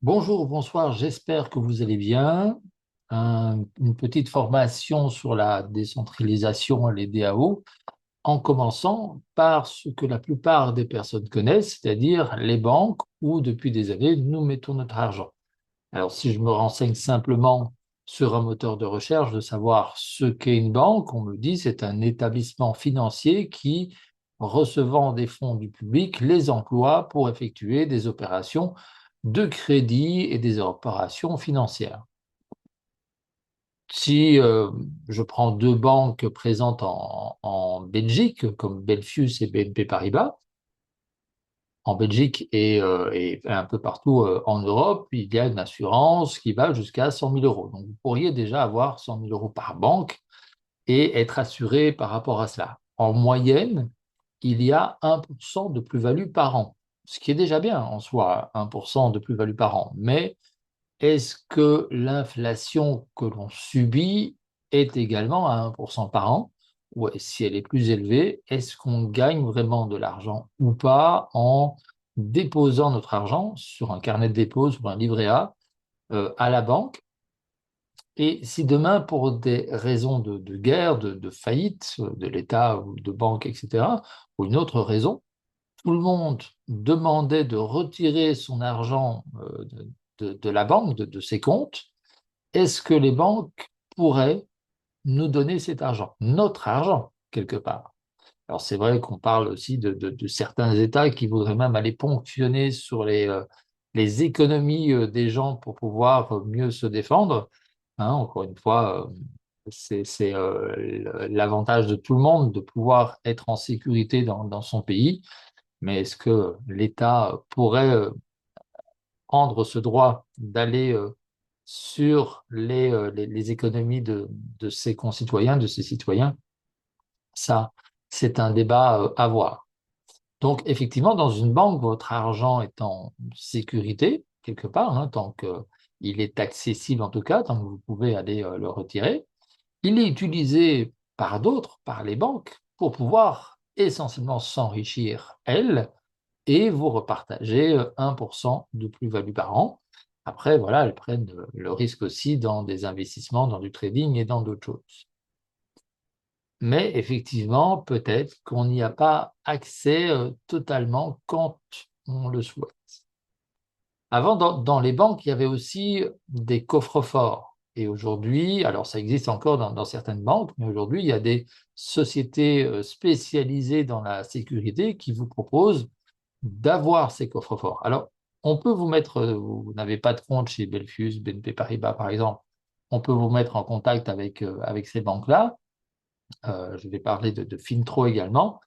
Bonjour, bonsoir, j'espère que vous allez bien. Une petite formation sur la décentralisation et les DAO, en commençant par ce que la plupart des personnes connaissent, c'est-à-dire les banques où depuis des années nous mettons notre argent. Alors si je me renseigne simplement sur un moteur de recherche de savoir ce qu'est une banque, on me dit c'est un établissement financier qui, recevant des fonds du public, les emploie pour effectuer des opérations de crédit et des opérations financières. Si je prends deux banques présentes en Belgique, comme Belfius et BNP Paribas, en Belgique et un peu partout en Europe, il y a une assurance qui va jusqu'à 100 000 euros. Donc, vous pourriez déjà avoir 100 000 euros par banque et être assuré par rapport à cela. En moyenne, il y a 1% de plus-value par an, ce qui est déjà bien en soi, 1% de plus-value par an. Mais est-ce que l'inflation que l'on subit est également à 1% par an? Ou si elle est plus élevée, est-ce qu'on gagne vraiment de l'argent ou pas en déposant notre argent sur un carnet de dépôt, sur un livret A, à la banque? Et si demain, pour des raisons de guerre, de faillite de l'État ou de banque, etc., ou une autre raison, tout le monde demandait de retirer son argent de la banque, de ses comptes, est-ce que les banques pourraient nous donner cet argent, notre argent, quelque part? Alors c'est vrai qu'on parle aussi de certains États qui voudraient même aller ponctionner sur les économies des gens pour pouvoir mieux se défendre. Hein, encore une fois, c'est l'avantage de tout le monde de pouvoir être en sécurité dans son pays. Mais est-ce que l'État pourrait prendre ce droit d'aller sur les économies de ses concitoyens, de ses citoyens? Ça, c'est un débat à voir. Donc, effectivement, dans une banque, votre argent est en sécurité, quelque part, hein, tant qu'il est accessible en tout cas, tant que vous pouvez aller le retirer. Il est utilisé par d'autres, par les banques, pour pouvoir essentiellement s'enrichir, elles, et vous repartagez 1% de plus-value par an. Après, voilà, elles prennent le risque aussi dans des investissements, dans du trading et dans d'autres choses. Mais effectivement, peut-être qu'on n'y a pas accès totalement quand on le souhaite. Avant, dans les banques, il y avait aussi des coffres-forts. Et aujourd'hui, alors ça existe encore dans certaines banques, mais aujourd'hui, il y a des sociétés spécialisées dans la sécurité qui vous proposent d'avoir ces coffres-forts. Alors, on peut vous mettre, vous n'avez pas de compte chez Belfius, BNP Paribas par exemple, on peut vous mettre en contact avec ces banques-là. Je vais parler de Fintro également,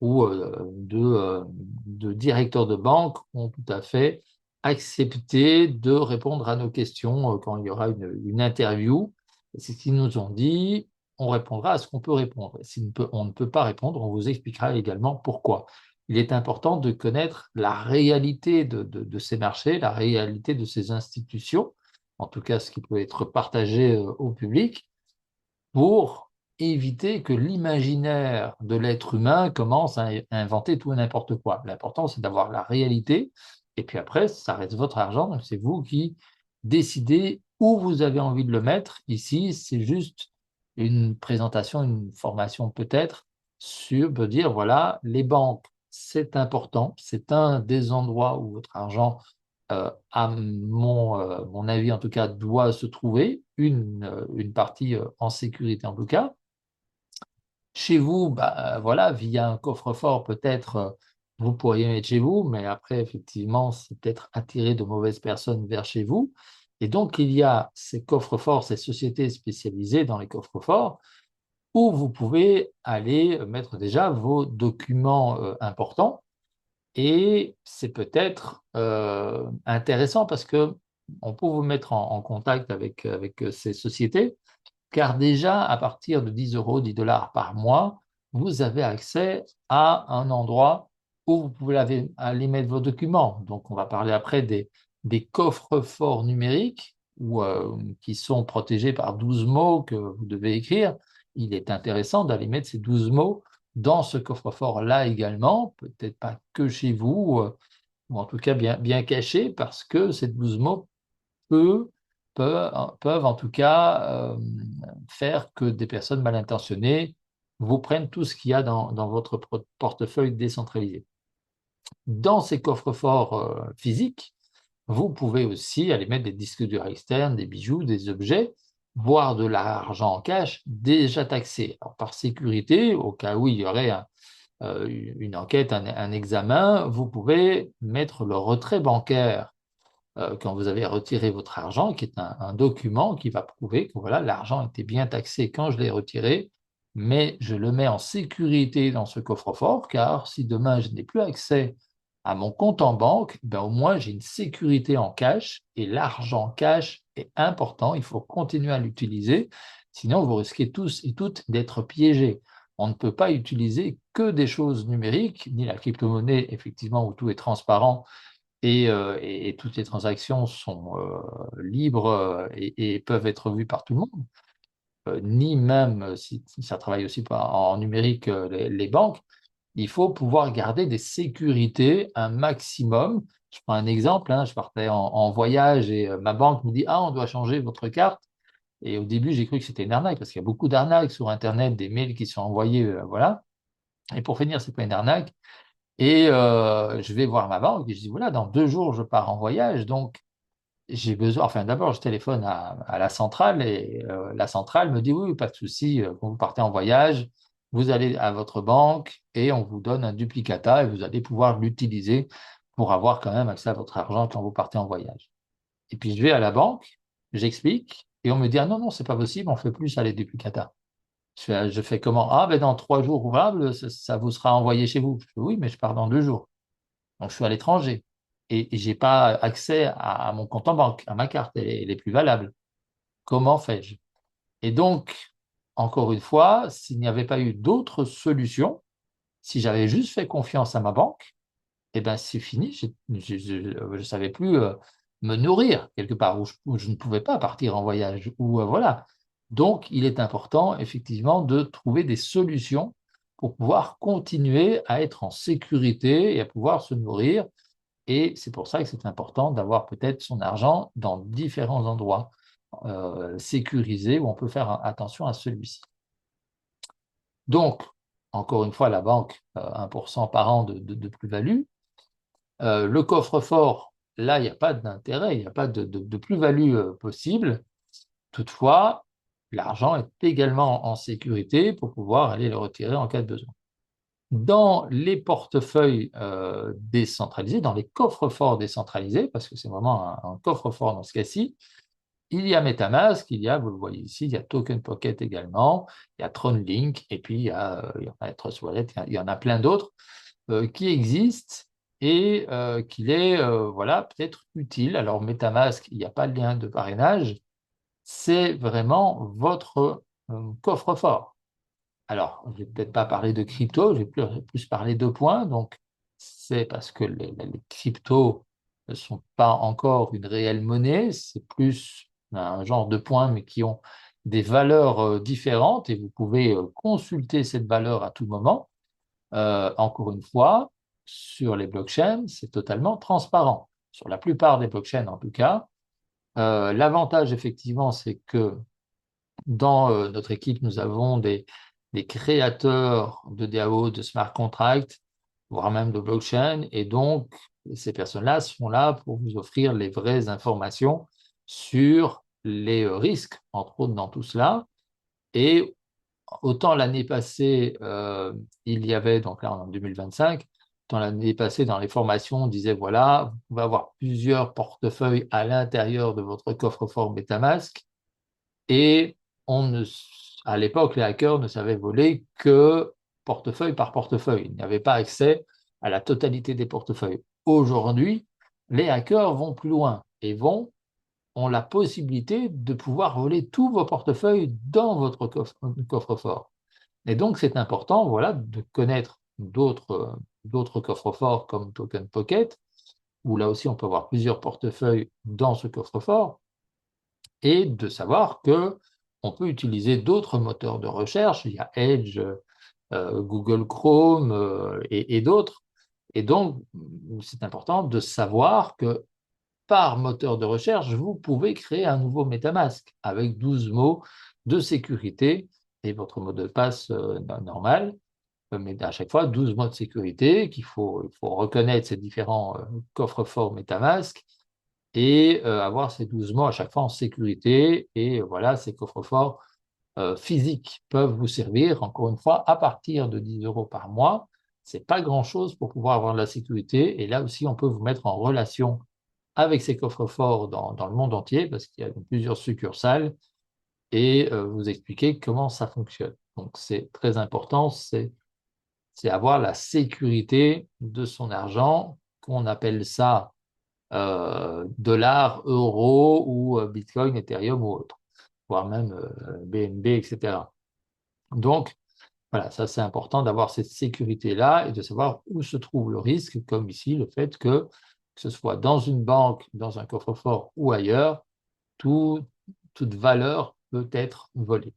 où de directeurs de banque ont tout à fait accepté de répondre à nos questions quand il y aura une interview. Et c'est ce qu'ils nous ont dit, on répondra à ce qu'on peut répondre. Si on ne peut pas répondre, on vous expliquera également pourquoi. Il est important de connaître la réalité de ces marchés, la réalité de ces institutions, en tout cas ce qui peut être partagé au public, pour éviter que l'imaginaire de l'être humain commence à inventer tout et n'importe quoi. L'important, c'est d'avoir la réalité, et puis après, ça reste votre argent, donc c'est vous qui décidez où vous avez envie de le mettre. Ici, c'est juste une présentation, une formation peut-être, sur peut dire, voilà, les banques, c'est important, c'est un des endroits où votre argent à mon avis en tout cas, doit se trouver une partie en sécurité en tout cas. Chez vous, bah, voilà, via un coffre-fort, peut-être vous pourriez mettre chez vous, mais après, effectivement, c'est peut-être attirer de mauvaises personnes vers chez vous. Et donc, il y a ces coffres-forts, ces sociétés spécialisées dans les coffres-forts, où vous pouvez aller mettre déjà vos documents importants et c'est peut-être intéressant parce que on peut vous mettre en contact avec ces sociétés, car déjà à partir de 10 euros, 10 dollars par mois, vous avez accès à un endroit où vous pouvez aller mettre vos documents. Donc on va parler après des coffres-forts numériques qui sont protégés par 12 mots que vous devez écrire. Il est intéressant d'aller mettre ces 12 mots dans ce coffre-fort-là également, peut-être pas que chez vous. ou en tout cas bien cachés, parce que ces 12 mots peuvent, peuvent en tout cas faire que des personnes mal intentionnées vous prennent tout ce qu'il y a dans votre portefeuille décentralisé. Dans ces coffres-forts physiques, vous pouvez aussi aller mettre des disques durs externes, des bijoux, des objets, voire de l'argent en cash déjà taxé. Alors, par sécurité, au cas où il y aurait une enquête, un examen, vous pouvez mettre le retrait bancaire quand vous avez retiré votre argent, qui est un document qui va prouver que voilà, l'argent était bien taxé quand je l'ai retiré, mais je le mets en sécurité dans ce coffre-fort, car si demain je n'ai plus accès à mon compte en banque, ben au moins j'ai une sécurité en cash, et l'argent cash est important, il faut continuer à l'utiliser, sinon vous risquez tous et toutes d'être piégés. On ne peut pas utiliser que des choses numériques, ni la crypto-monnaie, effectivement, où tout est transparent et toutes les transactions sont libres et peuvent être vues par tout le monde, ni même si ça travaille aussi pas en numérique, les banques, il faut pouvoir garder des sécurités un maximum. Je prends un exemple, hein, je partais en voyage et ma banque me dit, ah, on doit changer votre carte. Et au début, j'ai cru que c'était une arnaque, parce qu'il y a beaucoup d'arnaques sur Internet, des mails qui sont envoyés, voilà. Et pour finir, c'est pas une arnaque. Et je vais voir ma banque et je dis, voilà, dans 2 jours, je pars en voyage, donc j'ai besoin, enfin d'abord, je téléphone à la centrale et la centrale me dit, oui, oui, pas de souci, quand vous partez en voyage, vous allez à votre banque et on vous donne un duplicata et vous allez pouvoir l'utiliser pour avoir quand même accès à votre argent quand vous partez en voyage. Et puis je vais à la banque, j'explique et on me dit, ah non, non, c'est pas possible, on fait plus ça les duplicata. Je fais comment? Ah, ben dans 3 jours ouvrables, ça vous sera envoyé chez vous. Je fais, oui, mais je pars dans 2 jours. Donc, je suis à l'étranger et je n'ai pas accès à mon compte en banque, à ma carte, elle est plus valable. Comment fais-je? Et donc, encore une fois, s'il n'y avait pas eu d'autres solutions, si j'avais juste fait confiance à ma banque, eh ben, c'est fini, je ne savais plus me nourrir quelque part, où je ne pouvais pas partir en voyage, ou voilà. Donc, il est important, effectivement, de trouver des solutions pour pouvoir continuer à être en sécurité et à pouvoir se nourrir. Et c'est pour ça que c'est important d'avoir peut-être son argent dans différents endroits sécurisés où on peut faire attention à celui-ci. Donc, encore une fois, la banque, 1% par an de plus-value. Le coffre-fort, là, il n'y a pas d'intérêt, il n'y a pas de plus-value possible. Toutefois, l'argent est également en sécurité pour pouvoir aller le retirer en cas de besoin. Dans les portefeuilles décentralisés, dans les coffres-forts décentralisés, parce que c'est vraiment un coffre-fort dans ce cas-ci, il y a MetaMask, vous le voyez ici, il y a Token Pocket également, il y a TronLink, et puis il y en a Trust Wallet, il y en a plein d'autres qui existent et qu'il est voilà, peut-être utile. Alors MetaMask, il n'y a pas de lien de parrainage, c'est vraiment votre coffre-fort. Alors, je ne vais peut-être pas parler de crypto, je vais plus parler de points. Donc, c'est parce que les cryptos ne sont pas encore une réelle monnaie, c'est plus un genre de points, mais qui ont des valeurs différentes et vous pouvez consulter cette valeur à tout moment. Encore une fois, sur les blockchains, c'est totalement transparent. Sur la plupart des blockchains, en tout cas. L'avantage, effectivement, c'est que dans notre équipe, nous avons des créateurs de DAO, de smart contracts, voire même de blockchain. Et donc, ces personnes-là sont là pour vous offrir les vraies informations sur les risques, entre autres, dans tout cela. Et autant l'année passée, il y avait, donc là, en 2025, autant l'année passée, dans les formations, on disait, voilà, vous pouvez avoir plusieurs portefeuilles à l'intérieur de votre coffre-fort MetaMask. Et on ne, à l'époque, les hackers ne savaient voler que portefeuille par portefeuille. Ils n'avaient pas accès à la totalité des portefeuilles. Aujourd'hui, les hackers vont plus loin et ont la possibilité de pouvoir voler tous vos portefeuilles dans votre coffre-fort. Et donc, c'est important, voilà, de connaître d'autres coffres-forts comme Token Pocket, où là aussi, on peut avoir plusieurs portefeuilles dans ce coffre-fort et de savoir que on peut utiliser d'autres moteurs de recherche. Il y a Edge, Google Chrome et d'autres. Et donc, c'est important de savoir que par moteur de recherche, vous pouvez créer un nouveau MetaMask avec 12 mots de sécurité et votre mot de passe normal, mais à chaque fois 12 mots de sécurité il faut reconnaître ces différents coffres-forts MetaMask et avoir ces 12 mots à chaque fois en sécurité. Et voilà, ces coffres-forts physiques peuvent vous servir, encore une fois, à partir de 10 euros par mois. Ce n'est pas grand-chose pour pouvoir avoir de la sécurité. Et là aussi, on peut vous mettre en relation avec ces coffres-forts dans le monde entier, parce qu'il y a plusieurs succursales, et vous expliquer comment ça fonctionne. Donc, c'est très important, c'est avoir la sécurité de son argent, qu'on appelle ça dollars, euros ou Bitcoin, Ethereum ou autre, voire même BNB, etc. Donc, voilà, ça c'est important d'avoir cette sécurité-là et de savoir où se trouve le risque, comme ici le fait que ce soit dans une banque, dans un coffre-fort ou ailleurs, toute valeur peut être volée.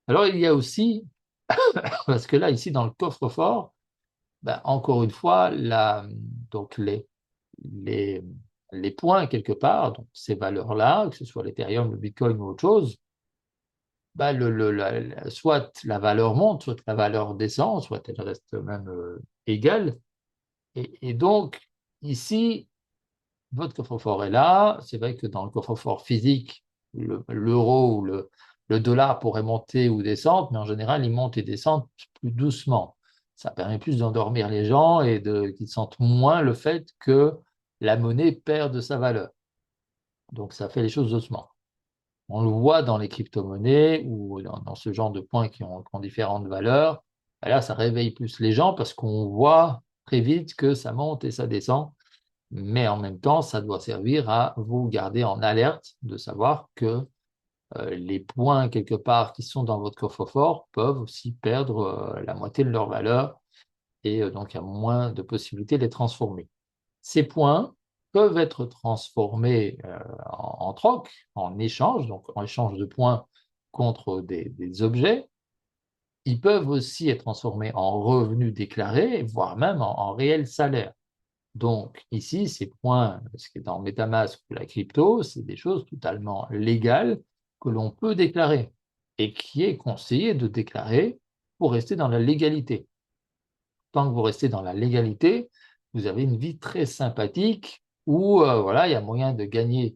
Alors il y a aussi, parce que là ici dans le coffre-fort, ben, encore une fois, donc les, les points quelque part, donc ces valeurs-là, que ce soit l'Ethereum, le Bitcoin ou autre chose, ben soit la valeur monte, soit la valeur descend, soit elle reste même égale. Et donc, ici, votre coffre-fort est là. C'est vrai que dans le coffre-fort physique, l'euro ou le dollar pourrait monter ou descendre, mais en général, il monte et descend plus doucement. Ça permet plus d'endormir les gens et qu'ils sentent moins le fait que la monnaie perd de sa valeur. Donc, ça fait les choses doucement. On le voit dans les crypto-monnaies ou dans ce genre de points qui ont différentes valeurs. Et là, ça réveille plus les gens parce qu'on voit très vite que ça monte et ça descend. Mais en même temps, ça doit servir à vous garder en alerte de savoir que les points quelque part qui sont dans votre coffre-fort peuvent aussi perdre la moitié de leur valeur et donc il y a moins de possibilités de les transformer. Ces points peuvent être transformés en troc, en échange, donc en échange de points contre des objets. Ils peuvent aussi être transformés en revenus déclarés, voire même en réel salaire. Donc ici, ces points, ce qui est dans MetaMask ou la crypto, c'est des choses totalement légales que l'on peut déclarer et qui est conseillé de déclarer pour rester dans la légalité. Tant que vous restez dans la légalité, vous avez une vie très sympathique où voilà, il y a moyen de gagner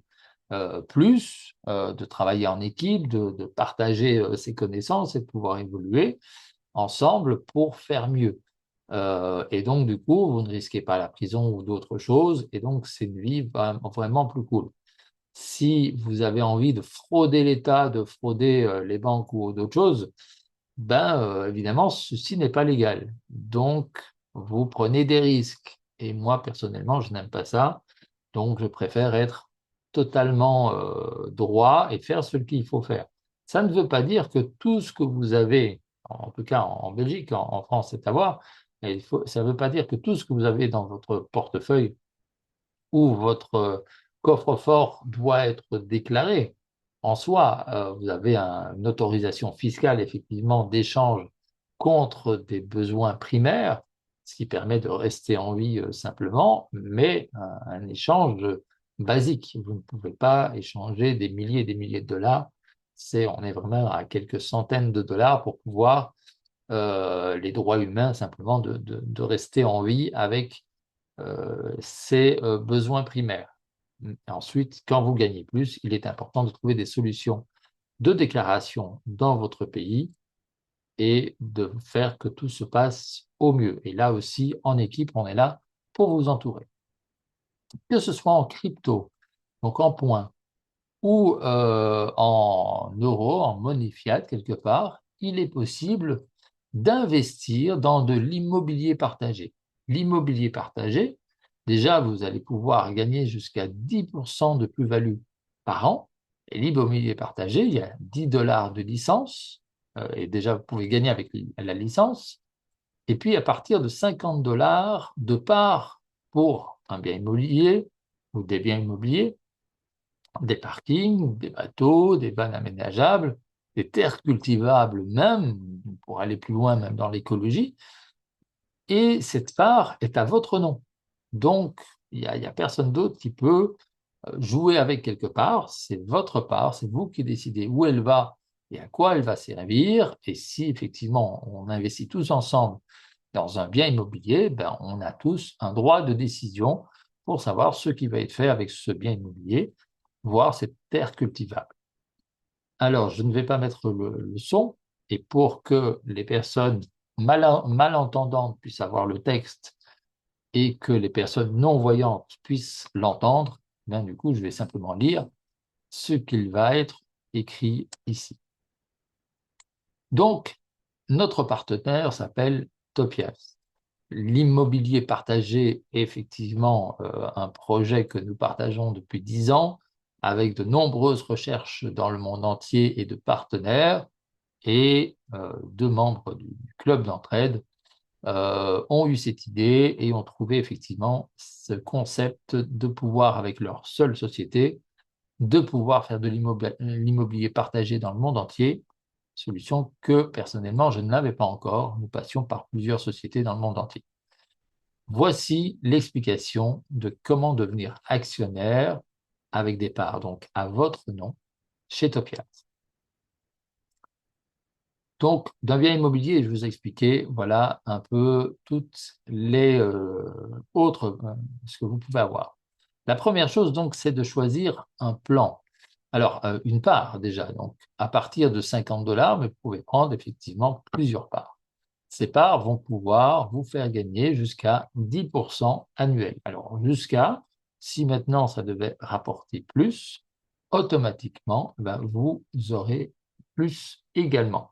plus, de travailler en équipe, de partager ses connaissances et de pouvoir évoluer ensemble pour faire mieux. Et donc, du coup, vous ne risquez pas la prison ou d'autres choses, et donc c'est une vie vraiment plus cool. Si vous avez envie de frauder l'État, de frauder les banques ou d'autres choses, ben évidemment, ceci n'est pas légal. Donc, vous prenez des risques. Et moi, personnellement, je n'aime pas ça. Donc, je préfère être totalement droit et faire ce qu'il faut faire. Ça ne veut pas dire que tout ce que vous avez, en tout cas en Belgique, en France, c'est à voir, mais ça ne veut pas dire que tout ce que vous avez dans votre portefeuille où votre coffre-fort doit être déclaré. En soi, vous avez une autorisation fiscale effectivement d'échange contre des besoins primaires, ce qui permet de rester en vie simplement, mais un échange basique. Vous ne pouvez pas échanger des milliers et des milliers de dollars. On est vraiment à quelques centaines de dollars pour pouvoir les droits humains simplement de rester en vie avec ses besoins primaires. Ensuite, quand vous gagnez plus, il est important de trouver des solutions de déclaration dans votre pays et de faire que tout se passe au mieux. Et là aussi, en équipe, on est là pour vous entourer. Que ce soit en crypto, donc en points, ou en euros, en monnaie fiat quelque part, il est possible d'investir dans de l'immobilier partagé. L'immobilier partagé, déjà, vous allez pouvoir gagner jusqu'à 10% de plus-value par an. Et l'immobilier partagé, il y a 10 dollars de licence, et déjà, vous pouvez gagner avec la licence. Et puis, à partir de 50 dollars de part pour un bien immobilier ou des biens immobiliers, des parkings, des bateaux, des vannes aménageables, des terres cultivables même, pour aller plus loin même dans l'écologie, et cette part est à votre nom. Donc, il y a personne d'autre qui peut jouer avec quelque part, c'est votre part, c'est vous qui décidez où elle va et à quoi elle va servir. Et si effectivement on investit tous ensemble dans un bien immobilier, ben, on a tous un droit de décision pour savoir ce qui va être fait avec ce bien immobilier, voire cette terre cultivable. Alors, je ne vais pas mettre le son, et pour que les personnes malentendantes puissent avoir le texte et que les personnes non-voyantes puissent l'entendre, bien, du coup, je vais simplement lire ce qu'il va être écrit ici. Donc, notre partenaire s'appelle Topias. L'immobilier partagé est effectivement un projet que nous partageons depuis 10 ans, avec de nombreuses recherches dans le monde entier et de partenaires, et deux membres du club d'entraide ont eu cette idée et ont trouvé effectivement ce concept de pouvoir, avec leur seule société, de pouvoir faire de l'immobilier partagé dans le monde entier, solution que personnellement je n'avais pas encore. Nous passions par plusieurs sociétés dans le monde entier. Voici l'explication de comment devenir actionnaire avec des parts donc à votre nom chez Topias. Donc, d'un bien immobilier, je vous ai expliqué, voilà un peu toutes les autres, ce que vous pouvez avoir. La première chose, donc, c'est de choisir un plan. Alors, une part déjà, donc, à partir de 50 $, mais vous pouvez prendre effectivement plusieurs parts. Ces parts vont pouvoir vous faire gagner jusqu'à 10% annuel. Alors, jusqu'à, si maintenant ça devait rapporter plus, automatiquement, ben, vous aurez plus également.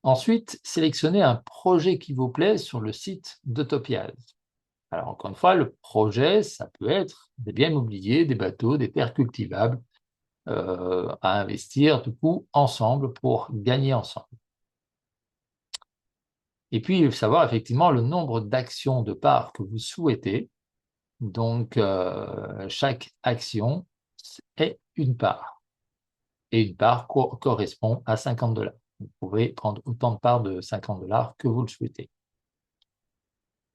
Ensuite, sélectionnez un projet qui vous plaît sur le site de Topias. Alors, encore une fois, le projet, ça peut être des biens immobiliers, des bateaux, des terres cultivables à investir, du coup, ensemble pour gagner ensemble. Et puis, il faut savoir effectivement le nombre d'actions de parts que vous souhaitez. Donc, chaque action est une part. Et une part correspond à 50 $. Vous pouvez prendre autant de parts de 50 $ que vous le souhaitez.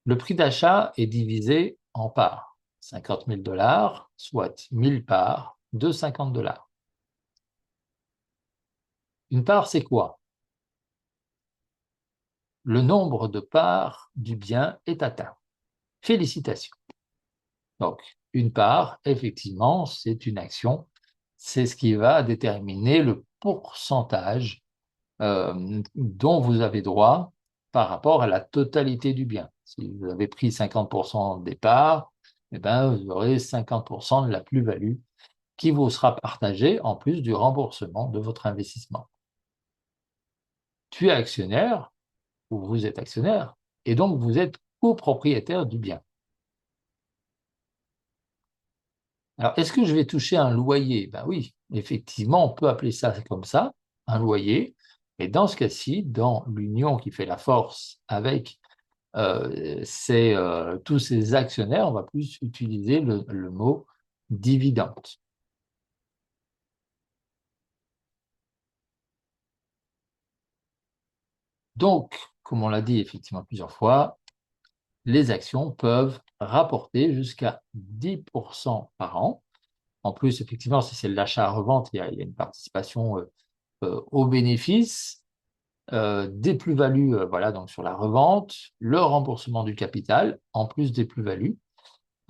Le prix d'achat est divisé en parts. 50 000 $, soit 1000 parts de 50 $. Une part, c'est quoi? Le nombre de parts du bien est atteint. Félicitations. Donc, une part, effectivement, c'est une action. C'est ce qui va déterminer le pourcentage dont vous avez droit par rapport à la totalité du bien. Si vous avez pris 50% des parts, eh ben, vous aurez 50% de la plus-value qui vous sera partagée en plus du remboursement de votre investissement. Tu es actionnaire, ou vous êtes actionnaire, et donc vous êtes copropriétaire du bien. Alors, est-ce que je vais toucher un loyer? Ben oui, effectivement, on peut appeler ça comme ça, un loyer. Et dans ce cas-ci, dans l'union qui fait la force avec tous ces actionnaires, on va plus utiliser le mot dividende. Donc, comme on l'a dit effectivement plusieurs fois, les actions peuvent rapporter jusqu'à 10% par an. En plus, effectivement, si c'est de l'achat à revente, il y a une participation au bénéfice, des plus-values voilà, donc sur la revente, le remboursement du capital, en plus des plus-values,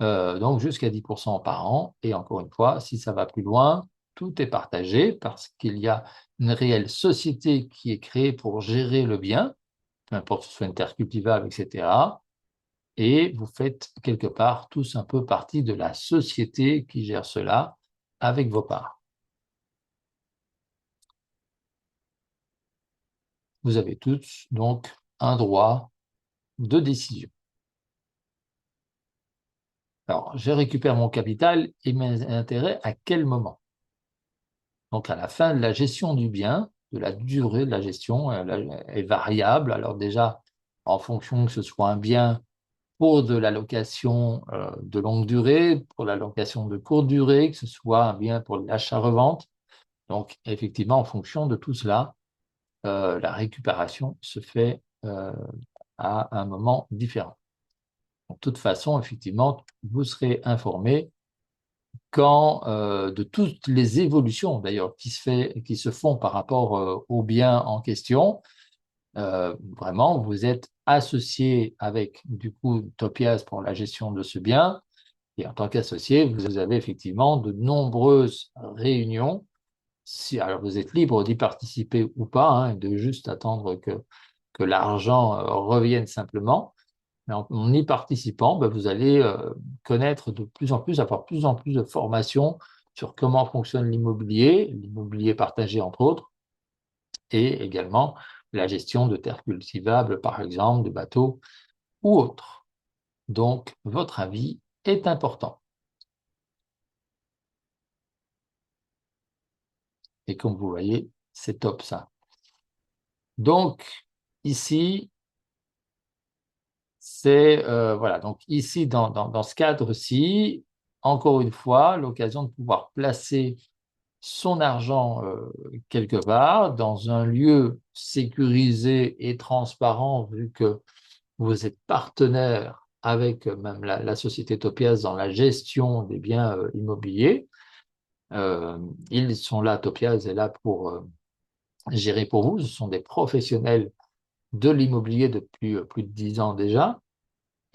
donc jusqu'à 10% par an. Et encore une fois, si ça va plus loin, tout est partagé parce qu'il y a une réelle société qui est créée pour gérer le bien, peu importe que ce soit une terre cultivable, etc. Et vous faites quelque part tous un peu partie de la société qui gère cela avec vos parts. Vous avez tous donc un droit de décision. Alors, je récupère mon capital et mes intérêts à quel moment? Donc, à la fin de la gestion du bien, de la durée de la gestion, elle est variable. Alors déjà, en fonction que ce soit un bien pour de la location de longue durée, pour la location de courte durée, que ce soit un bien pour l'achat-revente. Donc, effectivement, en fonction de tout cela, la récupération se fait à un moment différent. De toute façon, effectivement, vous serez informé de toutes les évolutions d'ailleurs qui se font par rapport au bien en question. Vraiment, vous êtes associé avec du coup Topias pour la gestion de ce bien. Et en tant qu'associé, vous avez effectivement de nombreuses réunions. Alors, vous êtes libre d'y participer ou pas, hein, de juste attendre que l'argent revienne simplement. Mais en y participant, ben, vous allez connaître de plus en plus, avoir de plus en plus de formations sur comment fonctionne l'immobilier partagé entre autres, et également la gestion de terres cultivables, par exemple, de bateaux ou autres. Donc, votre avis est important. Et comme vous voyez, c'est top ça. Donc, ici, voilà. Donc, ici, dans ce cadre-ci, encore une fois, l'occasion de pouvoir placer son argent quelque part, dans un lieu sécurisé et transparent, vu que vous êtes partenaire avec même la société Topias dans la gestion des biens immobiliers. Ils sont là, Topias est là pour gérer pour vous. Ce sont des professionnels de l'immobilier depuis plus de 10 ans déjà.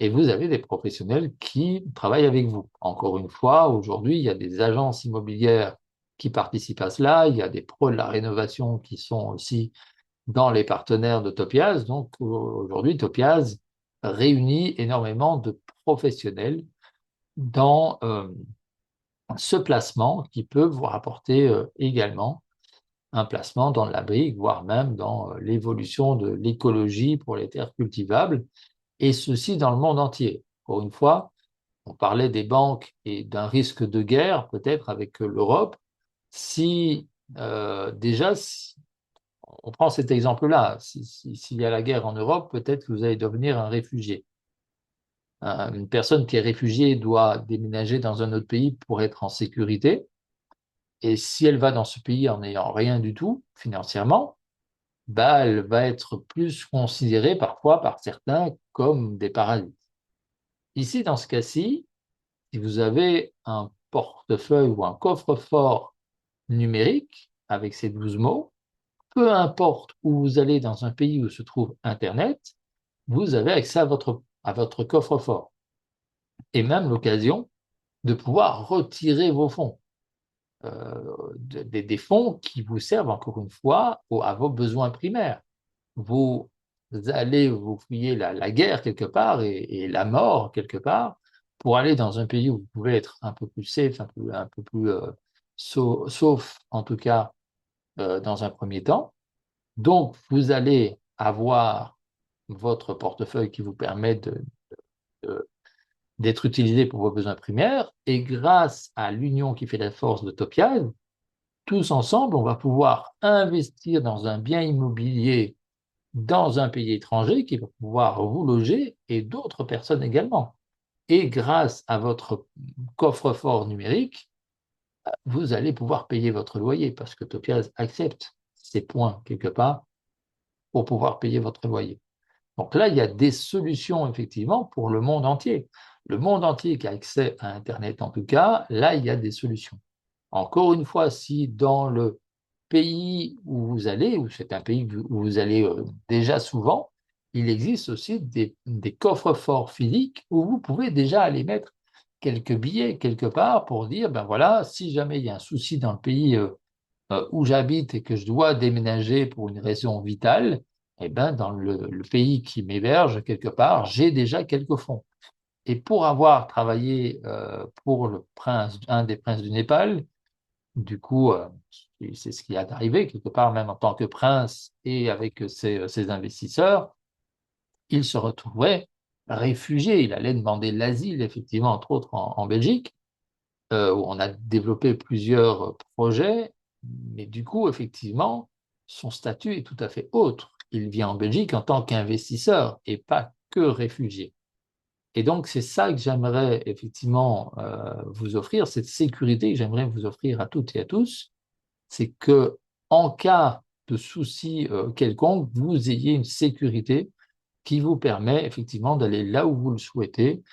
Et vous avez des professionnels qui travaillent avec vous. Encore une fois, aujourd'hui, il y a des agences immobilières qui participent à cela. Il y a des pros de la rénovation qui sont aussi dans les partenaires de Topias. Donc aujourd'hui, Topias réunit énormément de professionnels dans ce placement qui peut vous rapporter également un placement dans la brique, voire même dans l'évolution de l'écologie pour les terres cultivables, et ceci dans le monde entier. Encore une fois, on parlait des banques et d'un risque de guerre, peut-être avec l'Europe. Si déjà, si on prend cet exemple-là, s'il y a la guerre en Europe, peut-être que vous allez devenir un réfugié. Une personne qui est réfugiée doit déménager dans un autre pays pour être en sécurité. Et si elle va dans ce pays en n'ayant rien du tout financièrement, bah, elle va être plus considérée parfois par certains comme des parasites. Ici, dans ce cas-ci, si vous avez un portefeuille ou un coffre-fort numérique avec ces 12 mots, peu importe où vous allez dans un pays où se trouve Internet, vous avez accès à votre coffre-fort et même l'occasion de pouvoir retirer vos fonds, des fonds qui vous servent encore une fois à vos besoins primaires. Vous allez vous fouiller la guerre quelque part et la mort quelque part pour aller dans un pays où vous pouvez être un peu plus safe, un peu plus sauf en tout cas dans un premier temps. Donc, vous allez avoir votre portefeuille qui vous permet d'être utilisé pour vos besoins primaires. Et grâce à l'union qui fait la force de Topias, tous ensemble, on va pouvoir investir dans un bien immobilier dans un pays étranger qui va pouvoir vous loger et d'autres personnes également. Et grâce à votre coffre-fort numérique, vous allez pouvoir payer votre loyer parce que Topias accepte ces points quelque part pour pouvoir payer votre loyer. Donc là, il y a des solutions effectivement pour le monde entier. Le monde entier qui a accès à Internet, en tout cas, là, il y a des solutions. Encore une fois, si dans le pays où vous allez, ou c'est un pays où vous allez déjà souvent, il existe aussi des coffres-forts physiques où vous pouvez déjà aller mettre quelques billets quelque part pour dire, ben voilà, si jamais il y a un souci dans le pays où j'habite et que je dois déménager pour une raison vitale, eh ben, dans le pays qui m'héberge quelque part, j'ai déjà quelques fonds. Et pour avoir travaillé pour un des princes du Népal, du coup, c'est ce qui est arrivé quelque part, même en tant que prince et avec ses investisseurs, il se retrouvait réfugié. Il allait demander l'asile, effectivement, entre autres en Belgique, où on a développé plusieurs projets, mais du coup, effectivement, son statut est tout à fait autre. Il vient en Belgique en tant qu'investisseur et pas que réfugié. Et donc, c'est ça que j'aimerais effectivement vous offrir, cette sécurité que j'aimerais vous offrir à toutes et à tous, c'est que en cas de souci quelconque, vous ayez une sécurité qui vous permet effectivement d'aller là où vous le souhaitez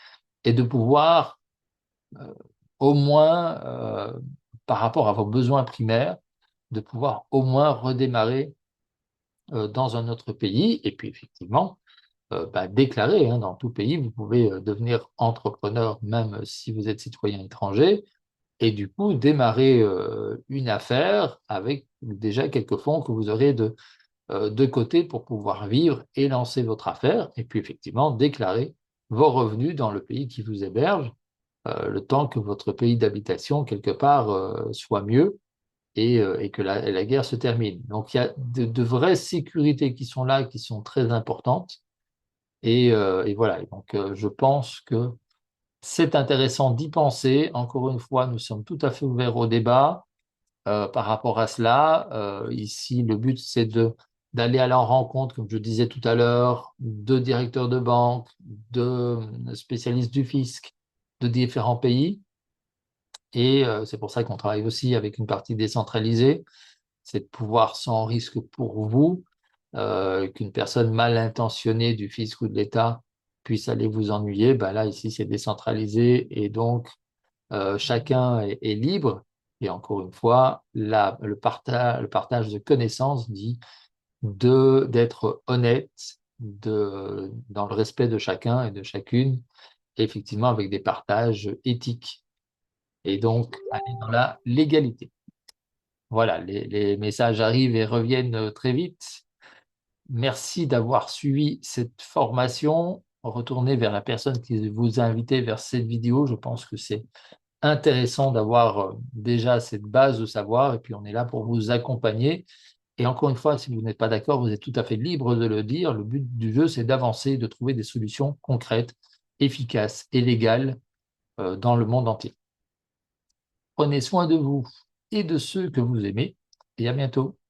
et de pouvoir au moins, par rapport à vos besoins primaires, de pouvoir au moins redémarrer dans un autre pays. Et puis effectivement, déclarer, hein, dans tout pays, vous pouvez devenir entrepreneur même si vous êtes citoyen étranger et du coup démarrer une affaire avec déjà quelques fonds que vous aurez de côté pour pouvoir vivre et lancer votre affaire. Et puis effectivement, déclarer vos revenus dans le pays qui vous héberge, le temps que votre pays d'habitation, quelque part, soit mieux et que la guerre se termine. Donc il y a de vraies sécurités qui sont là, qui sont très importantes. Et voilà, et donc je pense que c'est intéressant d'y penser. Encore une fois, nous sommes tout à fait ouverts au débat par rapport à cela. Ici, le but, c'est d'aller à la rencontre, comme je disais tout à l'heure, de directeurs de banque, de spécialistes du fisc de différents pays. Et c'est pour ça qu'on travaille aussi avec une partie décentralisée, c'est de pouvoir, sans risque pour vous, qu'une personne mal intentionnée du fisc ou de l'État puisse aller vous ennuyer. Ben là, ici, c'est décentralisé et donc chacun est libre. Et encore une fois, le partage de connaissances dit d'être honnête dans le respect de chacun et de chacune, et effectivement avec des partages éthiques et donc aller dans la légalité. Voilà, les messages arrivent et reviennent très vite. Merci d'avoir suivi cette formation. Retournez vers la personne qui vous a invité vers cette vidéo. Je pense que c'est intéressant d'avoir déjà cette base de savoir et puis on est là pour vous accompagner. Et encore une fois, si vous n'êtes pas d'accord, vous êtes tout à fait libre de le dire. Le but du jeu, c'est d'avancer, de trouver des solutions concrètes, efficaces et légales dans le monde entier. Prenez soin de vous et de ceux que vous aimez et à bientôt.